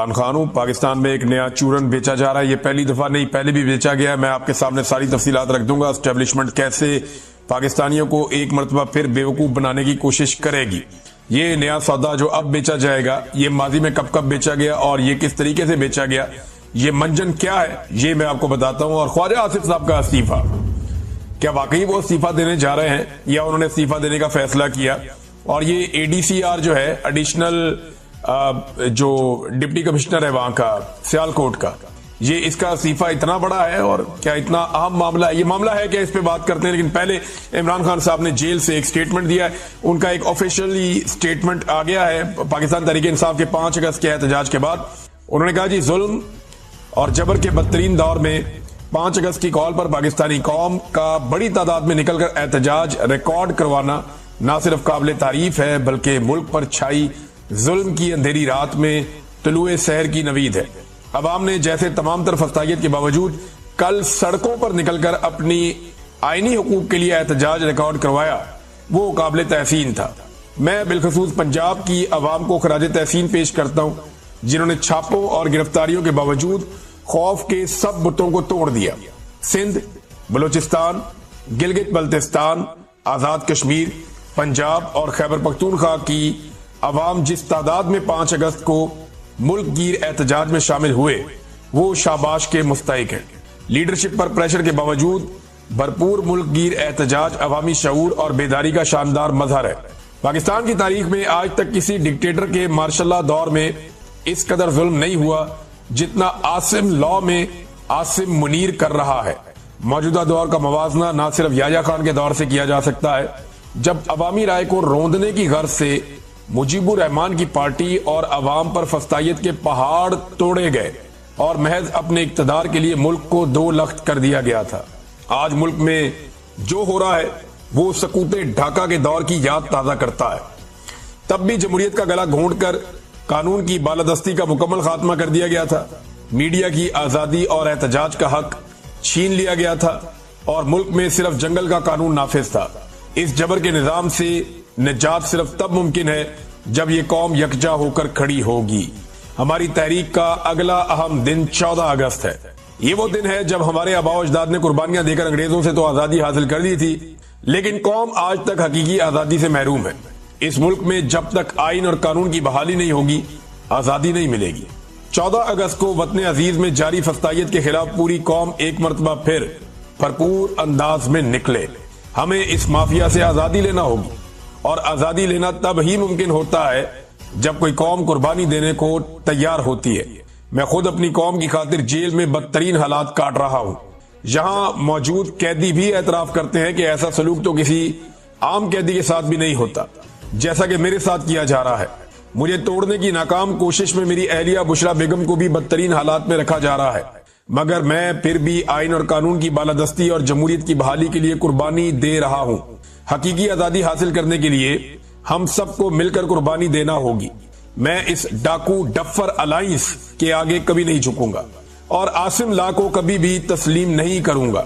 इमरान खान हूं। पाकिस्तान में एक नया चूरन बेचा जा रहा है। ये पहली दफा नहीं, पहले भी बेचा गया है। मैं आपके सामने सारी तफसीलात रख दूंगा। एस्टेब्लिशमेंट कैसे पाकिस्तानियों को एक मरतबा फिर बेवकूफ बनाने की कोशिश करेगी। ये नया सौदा जो अब बेचा जाएगा, ये माजी में कब कब बेचा गया और ये किस तरीके से बेचा गया, ये मंजन क्या है, ये मैं आपको बताता हूं। और ख्वाजा आसिफ साहब का इस्तीफा, क्या वाकई वो इस्तीफा देने जा रहे हैं या उन्होंने इस्तीफा देने का फैसला किया? और ये एडीसीआर जो है, एडिशनल जो डिप्टी कमिश्नर है वहां का सियालकोट का, ये इसका इस्तीफा इतना बड़ा है और क्या इतना अहम मामला है? ये मामला है क्या, इस पे बात करते हैं। लेकिन पहले इमरान खान साहब ने जेल से एक स्टेटमेंट दिया है। उनका एक ऑफिशियली स्टेटमेंट आ गया है पाकिस्तान तहरीक इंसाफ के 5 अगस्त के एहतजाज के बाद। उन्होंने कहा, जी जुल्म और जबर के बदतरीन दौर में 5 अगस्त की कॉल पर पाकिस्तानी कौम का बड़ी तादाद में निकलकर एहतजाज रिकॉर्ड करवाना न सिर्फ काबिल तारीफ है, बल्कि मुल्क पर छाई जुल्म की अंधेरी रात में तुलुए सहर की नवीद है। अवाम ने जैसे तमाम तरफ फस्तागियत के बावजूद कल सड़कों पर निकलकर अपनी आईनी हुकूक के लिए एहतजाज रिकॉर्ड करवाया, वो काबिल तहसीन था। मैं बिलखसूस पंजाब की अवाम को खराज तहसीन पेश करता हूं, जिन्होंने छापों और गिरफ्तारियों के बावजूद खौफ के सब बुतों को तोड़ दिया। सिंध, बलूचिस्तान, गिलगित बल्तिस्तान, आजाद कश्मीर, पंजाब और खैबर पख्तूनख्वा की अवाम जिस तादाद में 5 अगस्त को मुल्क गिर एहतजाज में शामिल हुए, वो शाबाश के मुस्तहिक है। लीडरशिप पर प्रेशर के बावजूद भरपूर मुल्क गिर एहतजाज अवामी शऊर और बेदारी का शानदार मजहर है। पाकिस्तान की तारीख में आज तक किसी डिक्टेटर के मार्शल दौर में इस कदर जुल्म नहीं हुआ जितना आसिम लॉ में आसिम मुनीर कर रहा है। मौजूदा दौर का मवाजना न सिर्फ याया खान के दौर से किया जा सकता है, जब अवामी राय को रौंदने की गर्ज से मुजीबुर रहमान की पार्टी और अवाम पर फस्तायत के पहाड़ तोड़े गए और महज अपने इक्तदार के लिए मुल्क को 2 लख्त कर दिया गया था। आज मुल्क में जो हो रहा है वो सकूते ढाका के दौर की याद ताजा करता है। तब भी जमहूरियत का गला घोंटकर कानून की बालादस्ती का मुकम्मल खात्मा कर दिया गया था। मीडिया की आजादी और एहतजाज का हक छीन लिया गया था और मुल्क में सिर्फ जंगल का कानून नाफिज था। इस जबर के निजाम से निजात सिर्फ तब मुमकिन है जब ये कौम यकजा होकर खड़ी होगी। हमारी तहरीक का अगला अहम दिन 14 अगस्त है। ये वो दिन है जब हमारे आबाओ अजदाद ने कुर्बानियां देकर अंग्रेजों से तो आजादी हासिल कर दी थी, लेकिन कौम आज तक हकीकी आजादी से महरूम है। इस मुल्क में जब तक आइन और कानून की बहाली नहीं होगी, आजादी नहीं मिलेगी। 14 अगस्त को वतन अजीज में जारी फस्तायत के खिलाफ पूरी कौम एक मरतबा फिर भरपूर अंदाज में निकले। हमें इस माफिया से आजादी लेना होगी और आजादी लेना तब ही मुमकिन होता है जब कोई कौम कुर्बानी देने को तैयार होती है। मैं खुद अपनी कौम की खातिर जेल में बदतरीन हालात काट रहा हूं। यहां मौजूद कैदी भी एतराफ करते हैं कि ऐसा सलूक तो किसी आम कैदी के साथ भी नहीं होता, जैसा कि मेरे साथ किया जा रहा है। मुझे तोड़ने की नाकाम कोशिश में मेरी अहलिया बुशरा बेगम को भी बदतरीन हालात में रखा जा रहा है, मगर मैं फिर भी आइन और कानून की बालादस्ती और जमहूरियत की बहाली के लिए कुर्बानी दे रहा हूं। हकीकी आजादी हासिल करने के लिए हम सबको मिलकर कुर्बानी देना होगी। मैं इस डाकू डफर अलायंस के आगे कभी नहीं झुकूंगा और आसिम ला को कभी भी तस्लीम नहीं करूंगा।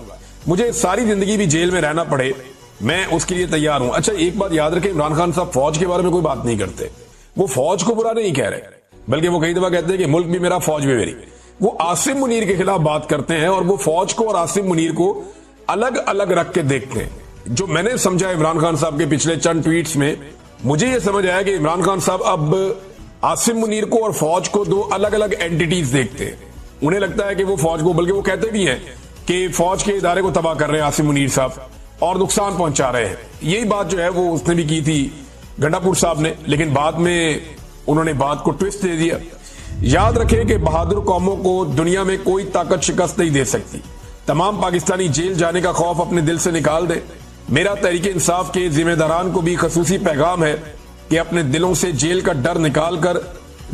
मुझे सारी जिंदगी भी जेल में रहना पड़े, मैं उसके लिए तैयार हूं। अच्छा, एक बात याद रखें, इमरान खान साहब फौज के बारे में कोई बात नहीं करते। वो फौज को बुरा नहीं कह रहे, बल्कि वो कई दफा कहते हैं कि मुल्क भी मेरा, फौज भी मेरी। वो आसिम मुनीर के खिलाफ बात करते हैं और वो फौज को और आसिम मुनीर को अलग अलग रख के देखते हैं। जो मैंने समझा इमरान खान साहब के पिछले चंद ट्वीट्स में, मुझे यह समझ आया कि इमरान खान साहब अब आसिम मुनीर को और फौज को 2 अलग अलग एंटिटीज देखते हैं। उन्हें लगता है कि वो फौज को, बल्कि वो कहते भी हैं कि फौज के इदारे को तबाह कर रहे हैं आसिम मुनीर साहब और नुकसान पहुंचा रहे हैं। यही बात जो है वो उसने भी की थी गंडापुर साहब ने, लेकिन बाद में उन्होंने बात को ट्विस्ट दे दिया। याद रखें कि बहादुर कौमों को दुनिया में कोई ताकत शिकस्त नहीं दे सकती। तमाम पाकिस्तानी जेल जाने का खौफ अपने दिल से निकाल दे। मेरा तहरीक इंसाफ के जिम्मेदारान को भी खसूसी पैगाम है कि अपने दिलों से जेल का डर निकाल कर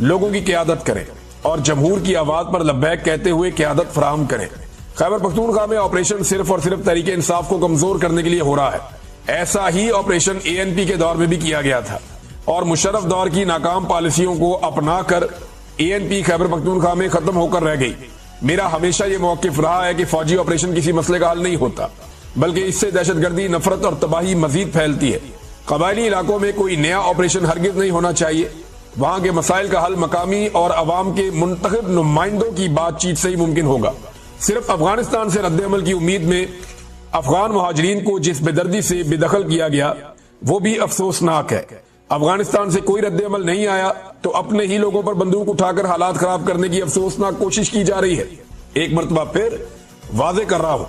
लोगों की क़यादत करें और जमहूर की आवाज पर लब्बैक कहते हुए क़यादत फराहम करें। खैबर पख्तूनख्वा में ऑपरेशन सिर्फ और सिर्फ तहरीक इंसाफ को कमजोर करने के लिए हो रहा है। ऐसा ही ऑपरेशन ANP के दौर में भी किया गया था और मुशर्रफ दौर की नाकाम पॉलिसियों को अपना कर ANP खैबर पख्तूनख्वा में खत्म होकर रह गई। मेरा हमेशा यह मौक़िफ़ रहा है कि फौजी ऑपरेशन किसी मसले का हल नहीं होता, बल्कि इससे दहशतगर्दी, नफरत और तबाही मजीद फैलती है। कबायली इलाकों में कोई नया ऑपरेशन हरगिज नहीं होना चाहिए वहां के मसाइल का हल मकामी और अवाम के मुंतखब नुमाइंदों की बातचीत से ही मुमकिन होगा। सिर्फ अफगानिस्तान से रद्द-ए-अमल की उम्मीद में अफगान मुहाजिरीन को जिस बेदर्दी से बेदखल किया गया वो भी अफसोसनाक है। अफगानिस्तान से कोई रद्द-ए-अमल नहीं आया तो अपने ही लोगों पर बंदूक उठाकर हालात खराब करने की अफसोसनाक कोशिश की जा रही है। एक मरतबा फिर वाजे कर रहा हूं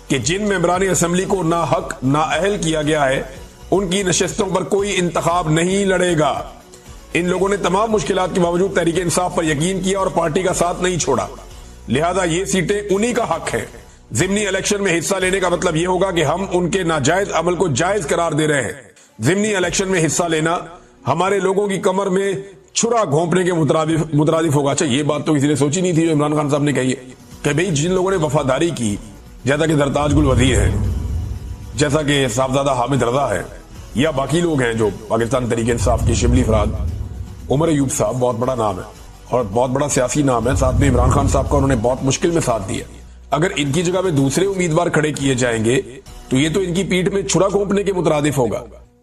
कि जिन मेंबरान असेंबली को ना हक ना अहल किया गया है उनकी नशस्तों पर कोई इंतखाब नहीं लड़ेगा। इन लोगों ने तमाम मुश्किलात के बावजूद तहरीक इंसाफ पर यकीन किया और पार्टी का साथ नहीं छोड़ा, लिहाजा ये सीटें उन्हीं का हक है। जिमनी इलेक्शन में हिस्सा लेने का मतलब यह होगा कि हम उनके नाजायज अमल को जायज करार दे रहे हैं। जिमनी इलेक्शन में हिस्सा लेना हमारे लोगों की कमर में छुरा घोंपने के मुतरादिफ होगा। अच्छा, ये बात तो किसी ने सोची नहीं थी जो इमरान खान साहब ने कही है कि भाई जिन लोगों ने वफादारी की, जैसा कि जरताज गुल वजीर है, जैसा कि साहबजादा हामिद रजा है, या बाकी लोग हैं जो पाकिस्तान तहरीक इंसाफ के शिबली फराद, उमर अयूब साहब बहुत बड़ा नाम है और बहुत बड़ा सियासी नाम है, साथ में इमरान खान साहब का उन्होंने बहुत मुश्किल में साथ दिया। अगर इनकी जगह में दूसरे उम्मीदवार खड़े किए जाएंगे तो ये तो इनकी पीठ में छुरा घोंपने के मुतरादिफ होगा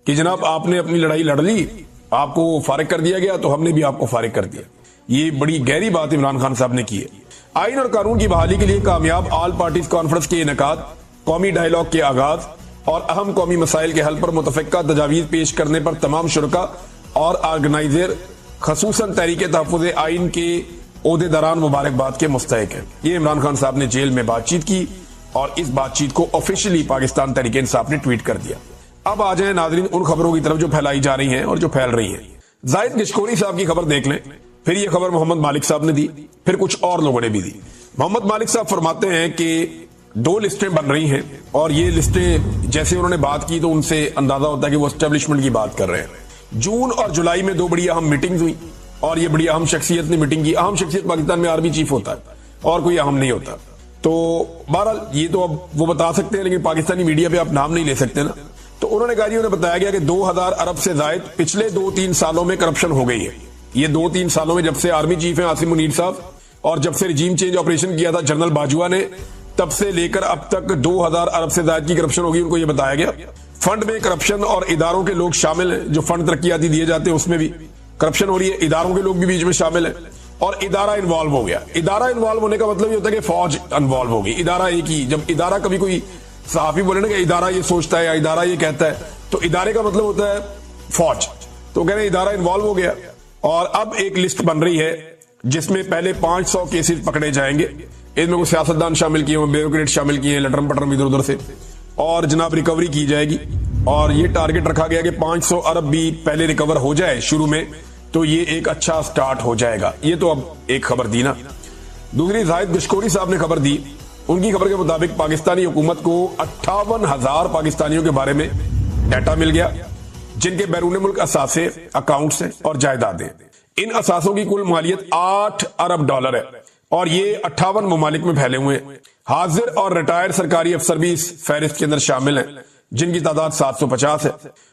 कि जनाब आपने अपनी लड़ाई लड़ ली, आपको फारिग कर दिया गया तो हमने भी आपको फारिग कर दिया। ये बड़ी गहरी बात इमरान खान साहब ने की है। आइन और कानून की बहाली के लिए कामयाब ऑल पार्टीज कॉन्फ्रेंस के इनेकाद, कौमी डायलॉग के आगाज और अहम कौमी मसाइल के हल पर मुतफिका तजावीज पेश करने पर तमाम शुरका और ऑर्गेनाइजर खसूसन तहरीक तहफ़्फ़ुज़ आइन के ओहदेदारान मुबारकबाद के मुस्तहिक है। ये इमरान खान साहब ने जेल में बातचीत की और इस बातचीत को ऑफिशियली पाकिस्तान तहरीक इंसाफ ने ट्वीट कर दिया। अब आ जाए नाजरीन उन खबरों की तरफ जो फैलाई जा रही हैं और जो फैल रही हैं। जाहिद गिशकोरी साहब की खबर देख लें, फिर ये खबर मोहम्मद मालिक साहब ने दी, फिर कुछ और लोगों ने भी दी। मोहम्मद मालिक साहब फरमाते हैं कि 2 लिस्टें बन रही हैं और ये लिस्टें जैसे उन्होंने बात की तो उनसे अंदाजा होता है कि वो एस्टेब्लिशमेंट की बात कर रहे हैं। जून और जुलाई में 2 बड़ी अहम मीटिंग्स हुई और ये बड़ी अहम शख्सियत ने मीटिंग की। अहम शख्सियत पाकिस्तान में आर्मी चीफ होता है और कोई अहम नहीं होता। तो बहरहाल ये तो अब वो बता सकते हैं, लेकिन पाकिस्तानी मीडिया पे आप नाम नहीं ले सकते ना। तो उन्होंने कहा, उन्हें बताया गया कि 2000 अरब से जायद पिछले 2-3 सालों में करप्शन हो गई है। ये 2-3 सालों में, जब से आर्मी चीफ है आसिम मुनीर साहब और जब से रिजीम चेंज ऑपरेशन किया था जनरल बाजवा ने, तब से लेकर अब तक 2000 अरब से ज्यादा की करप्शन होगी। उनको ये बताया गया फंड में करप्शन और इदारों के लोग शामिल हैं, जो फंड तरक्याती दिए जाते हैं उसमें भी करप्शन हो रही है, इदारों के लोग भी बीच में शामिल है और इदारा इन्वॉल्व हो गया। इदारा इन्वॉल्व होने का मतलब ये होता है कि फौज इन्वॉल्व होगी। इदारा एक ही, जब इदारा कभी कोई सहाफी बोले ना कि इदारा ये सोचता है या इदारा ये कहता है, तो इदारे का मतलब होता है फौज। तो कह रहे इदारा इन्वॉल्व हो गया और अब एक लिस्ट बन रही है जिसमें पहले 500 केसेस पकड़े जाएंगे। इनमें कुछ सियासतदान शामिल किए हुए, ब्यूरोक्रेट शामिल किए हैं, लटरम पटरम इधर उधर से, और जनाब रिकवरी की जाएगी। और ये टारगेट रखा गया कि 500 अरब भी पहले रिकवर हो जाए शुरू में, तो ये एक अच्छा स्टार्ट हो जाएगा। ये तो अब एक खबर दी ना। दूसरी, जाहिद गिशकोरी साहब ने खबर दी। उनकी खबर के मुताबिक पाकिस्तानी हुकूमत को 58,000 पाकिस्तानियों के बारे में डाटा मिल गया जिनके बैरून मुल्क असासे, अकाउंट्स हैं और जायदादें। इन असासों की कुल मालियत $8 अरब है और ये 58 ममालिक में फैले हुए हैं। हाजिर और रिटायर्ड सरकारी अफसर भी इस फहरिस्त के अंदर शामिल हैं जिनकी तादाद 750 है।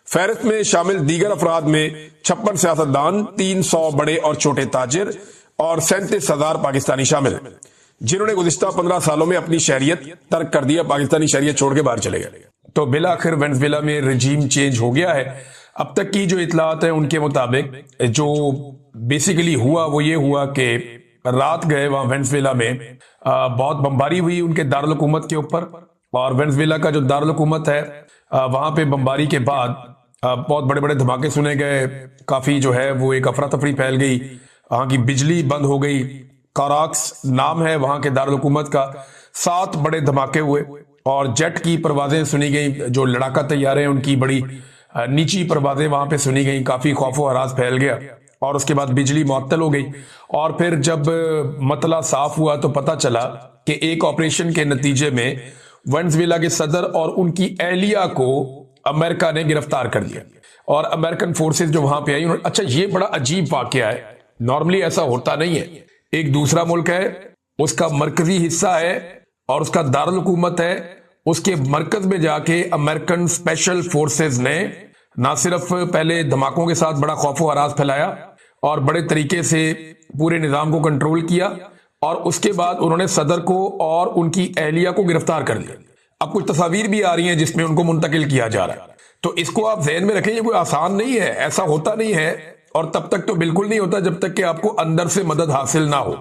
फहरिस्त में शामिल दीगर अफराद में 56 सियासतदान, 300 बड़े और छोटे ताजिर और 37,000 पाकिस्तानी शामिल हैं जिन्होंने गुज़िश्ता 15 सालों में अपनी शहरियत तर्क कर दिया, पाकिस्तानी शहरियत छोड़ के बाहर चले गए। तो बिल आखिर वेनेजुएला में रिजीम चेंज हो गया है। अब तक की जो इतलात है उनके मुताबिक जो बेसिकली हुआ वो ये हुआ कि रात गए वहां वेनेजुएला में बहुत बमबारी हुई उनके दारुल हुकूमत के ऊपर, और वेनेजुएला का जो दारुल हुकूमत है वहां पे बमबारी के बाद बहुत बड़े बड़े धमाके सुने गए। काफी जो है वो एक अफरा तफरी फैल गई, वहां की बिजली बंद हो गई। काराक्स नाम है वहां के दारुल हुकूमत का। 7 बड़े धमाके हुए और जेट की परवाजें सुनी गई, जो लड़ाका तैयारे हैं उनकी बड़ी नीची परवाजें वहां पे सुनी गई। काफी खौफो हरास फैल गया और उसके बाद बिजली मुअत्तल हो गई। और फिर जब मतला साफ हुआ तो पता चला कि एक ऑपरेशन के नतीजे में वेनेजुएला के सदर और उनकी एहलिया को अमेरिका ने गिरफ्तार कर लिया और अमेरिकन फोर्सेस जो वहां पे आई। अच्छा, ये बड़ा अजीब वाकया है, नॉर्मली ऐसा होता नहीं है। एक दूसरा मुल्क है, उसका मरकजी हिस्सा है और उसका दारुल हुकूमत है, उसके मरकज में जाके अमेरिकन स्पेशल फोर्सेस ने ना सिर्फ पहले धमाकों के साथ बड़ा खौफो हरास फैलाया और बड़े तरीके से पूरे निजाम को कंट्रोल किया, और उसके बाद उन्होंने सदर को और उनकी एहलिया को गिरफ्तार कर लिया। अब कुछ तस्वीर भी आ रही हैं जिसमें उनको मुंतकिल किया जा रहा है। तो इसको आप ज़हन में रखें, ये कोई आसान नहीं है, ऐसा होता नहीं है। और तब तक तो बिल्कुल नहीं होता जब तक कि आपको अंदर से मदद हासिल ना हो।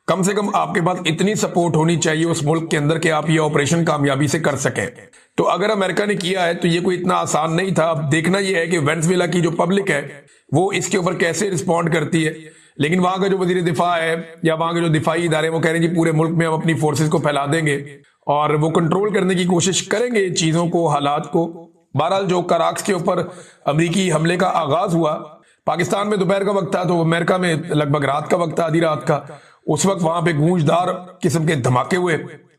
कम से कम आपके पास इतनी सपोर्ट होनी चाहिए उस मुल्क के अंदर कि आप ये ऑपरेशन कामयाबी से कर सकें। तो अगर अमेरिका ने किया है तो ये कोई इतना आसान नहीं था। अब देखना यह है कि वेनेजुएला की जो पब्लिक है वो इसके ऊपर कैसे रिस्पॉन्ड करती है। लेकिन वहां का जो वजीर दिफा है या वहां के जो दिफाई इदारे वो कह रहे हैं जी पूरे मुल्क में हम अपनी फोर्सेस को फैला देंगे और वो कंट्रोल करने की कोशिश करेंगे चीजों को, हालात को। बहरहाल जो कराक्स के ऊपर अमरीकी हमले का आगाज हुआ, पाकिस्तान में दोपहर का वक्त था तो अमेरिका में लगभग रात का वक्त था, आधी रात का। उस वक्त वहां पे गूंजदार किस्म के धमाके हुए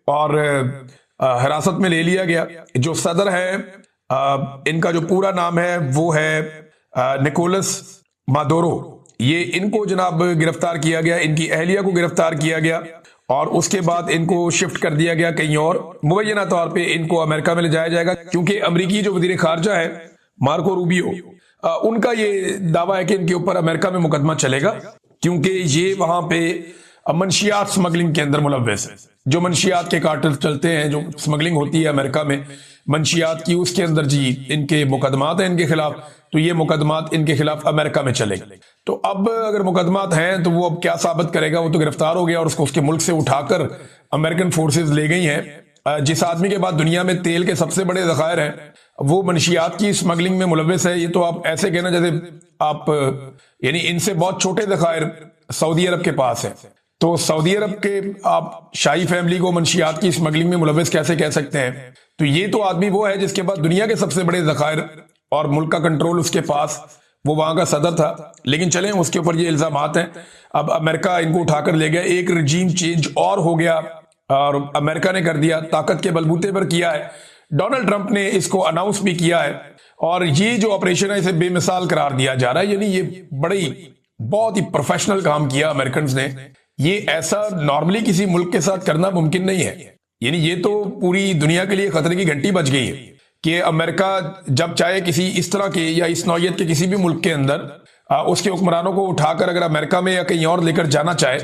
और हिरासत में ले लिया गया। जो सदर है इनका जो पूरा नाम है वो है निकोलस मादुरो। ये इनको जनाब गिरफ्तार किया गया, इनकी अहलिया को गिरफ्तार किया गया और उसके बाद इनको शिफ्ट कर दिया गया कहीं और। मुबैना तौर पे इनको अमेरिका में ले जाया जाएगा क्योंकि अमरीकी जो वजीर खारजा है मार्को रूबियो, उनका ये दावा है कि इनके ऊपर अमेरिका में मुकदमा चलेगा क्योंकि ये वहां पे मंशियात स्मगलिंग के अंदर मुलव्वस है। जो मंशियात के कार्टल चलते हैं, जो स्मगलिंग होती है अमेरिका में मंशियात की, उसके अंदर जी इनके मुकदमात हैं इनके खिलाफ। तो ये मुकदमात इनके खिलाफ अमेरिका में चलेंगे। तो अब अगर मुकदमात हैं तो वो अब क्या साबित करेगा। वो तो गिरफ्तार हो गया और उसको उसके मुल्क से उठाकर अमेरिकन फोर्सेस ले गई हैं। जिस आदमी के बाद दुनिया में तेल के सबसे बड़े जखायर हैं वो मंशियात की स्मगलिंग में मुलव्वस है। ये तो आप ऐसे कहना जैसे आप यानी इनसे बहुत छोटे जखायर सऊदी अरब के पास है। तो सऊदी अरब के आप शाही फैमिली को मंशियात की स्मगलिंग में मुलव्वस कैसे कह सकते हैं। तो ये तो आदमी वो है जिसके पास दुनिया के सबसे बड़े जखायर और मुल्क का कंट्रोल उसके पास, वो वहां का सदर था। लेकिन चलें, उसके ऊपर ये इल्जामात हैं। अब अमेरिका इनको उठाकर ले गया, एक रजीम चेंज और हो गया और अमेरिका ने कर दिया, ताकत के बलबूते पर किया है। डोनाल्ड ट्रंप ने इसको अनाउंस भी किया है और ये जो ऑपरेशन है इसे बेमिसाल करार दिया जा रहा है। यानी ये बहुत ही प्रोफेशनल काम किया अमेरिकन ने। ये ऐसा नॉर्मली किसी मुल्क के साथ करना मुमकिन नहीं है। यानी ये तो पूरी दुनिया के लिए खतरे की घंटी बज गई है कि अमेरिका जब चाहे किसी इस तरह के या इस नौयत के किसी भी मुल्क के अंदर उसके हुक्मरानों को उठाकर अगर अमेरिका में या कहीं और लेकर जाना चाहे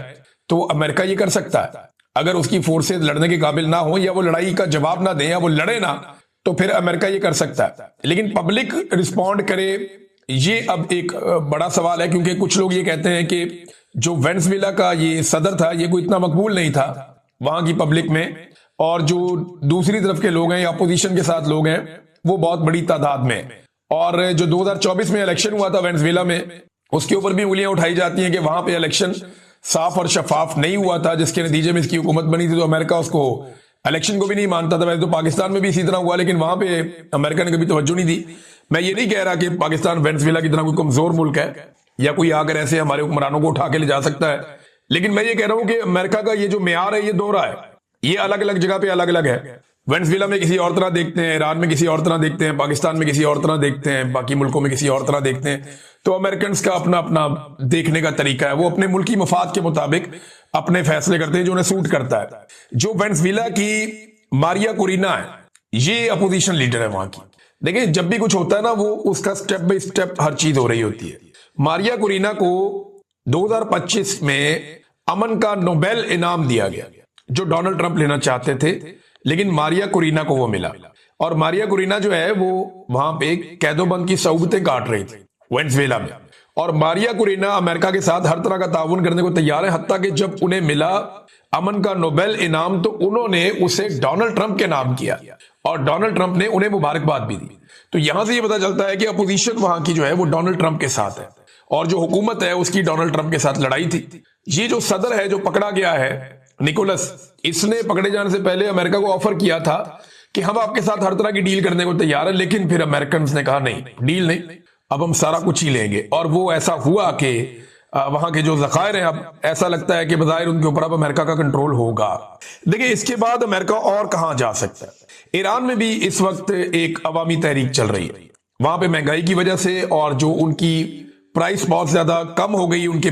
तो अमेरिका ये कर सकता है। अगर उसकी फोर्सेज लड़ने के काबिल ना हो या वो लड़ाई का जवाब ना दें या वो लड़े ना, तो फिर अमेरिका ये कर सकता है। लेकिन पब्लिक रिस्पॉन्ड करे, ये अब एक बड़ा सवाल है क्योंकि कुछ लोग ये कहते हैं कि जो वेनेजुएला का ये सदर था ये कोई इतना मकबूल नहीं था वहां की पब्लिक में, और जो दूसरी तरफ के लोग हैं या अपोजिशन के साथ लोग हैं वो बहुत बड़ी तादाद में। और जो 2024 में इलेक्शन हुआ था वेनेजुएला में, उसके ऊपर भी उंगलियां उठाई जाती हैं कि वहां पे इलेक्शन साफ और शफाफ नहीं हुआ था, जिसके नतीजे में इसकी हुकूमत बनी थी। तो अमेरिका उसको इलेक्शन को भी नहीं मानता था। वैसे तो पाकिस्तान में भी इसी तरह हुआ, लेकिन वहां पे अमेरिका ने कभी तवज्जो नहीं दी। मैं ये नहीं कह रहा कि पाकिस्तान वेनेजुएला की तरह कोई कमजोर मुल्क है या कोई आकर ऐसे हमारे हुक्मरानों को उठा के ले जा सकता है, लेकिन मैं ये कह रहा हूं कि अमेरिका का ये जो मेयार है ये दोहरा है। ये अलग अलग जगह पे अलग अलग है। वेनेजुएला में किसी और तरह देखते हैं, ईरान में किसी और तरह देखते हैं, पाकिस्तान में किसी और तरह देखते हैं, बाकी मुल्कों में किसी और तरह देखते हैं। तो अमेरिकन का अपना अपना देखने का तरीका है। वो अपने मुल्की मफाद के मुताबिक अपने फैसले करते हैं जो उन्हें सूट करता है। जो वेनेजुएला की मारिया कोरिना है, ये अपोजिशन लीडर है वहां की। देखिए, जब भी कुछ होता है ना वो उसका स्टेप बाय स्टेप हर चीज हो रही होती है। मारिया कोरिना को 2025 में अमन का नोबेल इनाम दिया गया जो डोनाल्ड ट्रंप लेना चाहते थे, लेकिन मारिया कोरिना को वो मिला। और मारिया कोरिना जो है वो वहां पे कैदोबंद की सऊबतें काट रही थी वेनेजुएला में। और मारिया कोरिना अमेरिका के साथ हर तरह का ताउन करने को तैयार है। हत्ता कि जब उन्हें मिला अमन का नोबेल इनाम तो उन्होंने उसे डोनाल्ड ट्रंप के नाम किया और डोनाल्ड ट्रंप ने उन्हें मुबारकबाद भी दी। तो यहां से ये पता चलता है कि अपोजिशन वहां की जो है वो डोनाल्ड ट्रंप के साथ है और जो हुकूमत है उसकी डोनाल्ड ट्रंप के साथ लड़ाई थी। ये जो सदर है जो पकड़ा गया है निकोलस, इसने पकड़े जाने से पहले अमेरिका को ऑफर किया था कि हम आपके साथ हर तरह की डील करने को तैयार है, लेकिन फिर अमेरिकन ने कहा नहीं, डील नहीं, अब हम सारा कुछ ही लेंगे। और वो ऐसा हुआ कि वहां के जो जखायर हैं अब ऐसा लगता है कि बजाय उनके ऊपर अब अमेरिका का कंट्रोल होगा। देखिए, इसके बाद अमेरिका और कहां जा सकता है। ईरान में भी इस वक्त एक अवामी तहरीक चल रही है। वहां पे महंगाई की वजह से और जो उनकी प्राइस बहुत ज्यादा कम हो गई, उनके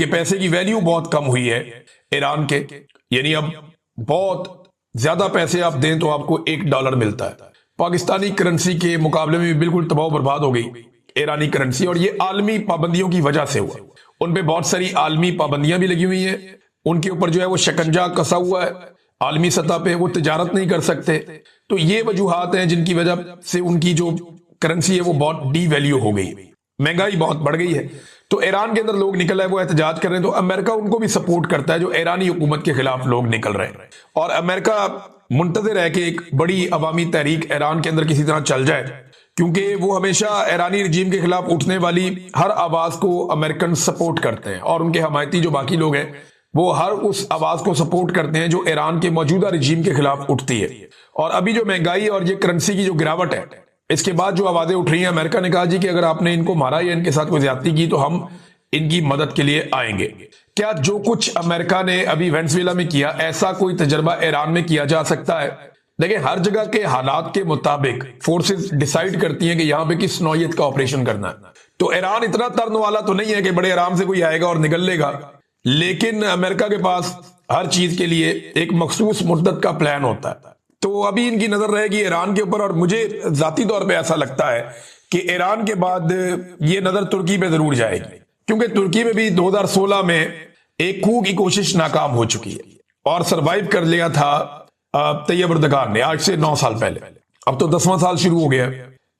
पैसे की वैल्यू बहुत कम हुई है ईरान के। यानी अब बहुत ज्यादा पैसे आप दें तो आपको $1 मिलता है। पाकिस्तानी करेंसी के मुकाबले में बिल्कुल तबाह बर्बाद हो गई ईरानी करेंसी, और ये आलमी पाबंदियों की वजह से हुआ। उन पे बहुत सारी आलमी पाबंदियां भी लगी हुई हैं, उनके ऊपर जो है वो शिकंजा कसा हुआ है आलमी सतह पे, वो तिजारत नहीं कर सकते। तो ये वजूहात हैं जिनकी वजह से उनकी जो करेंसी है वो बहुत डी वैल्यू हो गई। महंगाई बहुत बढ़ गई है। तो ईरान के अंदर लोग निकल आए, वो एहतजाज कर रहे हैं, तो अमेरिका उनको भी सपोर्ट करता है, जो ईरानी हुकूमत के खिलाफ लोग निकल रहे हैं। और अमेरिका मुंतज़िर है कि एक बड़ी अवामी तहरीक ईरान के अंदर किसी तरह चल जाए, क्योंकि वो हमेशा ईरानी रजीम के खिलाफ उठने वाली हर आवाज को अमेरिकन सपोर्ट करते हैं, और उनके हमायती जो बाकी लोग हैं वो हर उस आवाज को सपोर्ट करते हैं जो ईरान के मौजूदा रजीम के खिलाफ उठती है। और अभी जो महंगाई और ये करेंसी की जो गिरावट है, इसके बाद जो आवाजें उठ रही हैं, अमेरिका ने कहा जी कि अगर आपने इनको मारा या इनके साथ कोई ज्यादती की तो हम इनकी मदद के लिए आएंगे। क्या जो कुछ अमेरिका ने अभी वेनेजुएला में किया, ऐसा कोई तजर्बा ईरान में किया जा सकता है? देखिए, हर जगह के हालात के मुताबिक फोर्सेस डिसाइड करती हैं कि यहां पे किस नौयत का ऑपरेशन करना है। तो ईरान इतना तर्न वाला तो नहीं है कि बड़े आराम से कोई आएगा और निकल लेगा, लेकिन अमेरिका के पास हर चीज के लिए एक मखसूस मुद्दत का प्लान होता है। तो अभी इनकी नजर रहेगी ईरान के ऊपर, और मुझे जाती तौर पे ऐसा लगता है कि ईरान के बाद ये नजर तुर्की पे जरूर जाएगी, क्योंकि तुर्की में भी 2016 में एक coup की कोशिश नाकाम हो चुकी है और सरवाइव कर लिया था तैयब एर्दोगान ने, आज से 9 साल पहले। अब तो 10वां साल शुरू हो गया।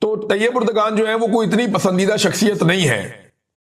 तो तैयब एर्दोगान जो है वो कोई इतनी पसंदीदा शख्सियत नहीं है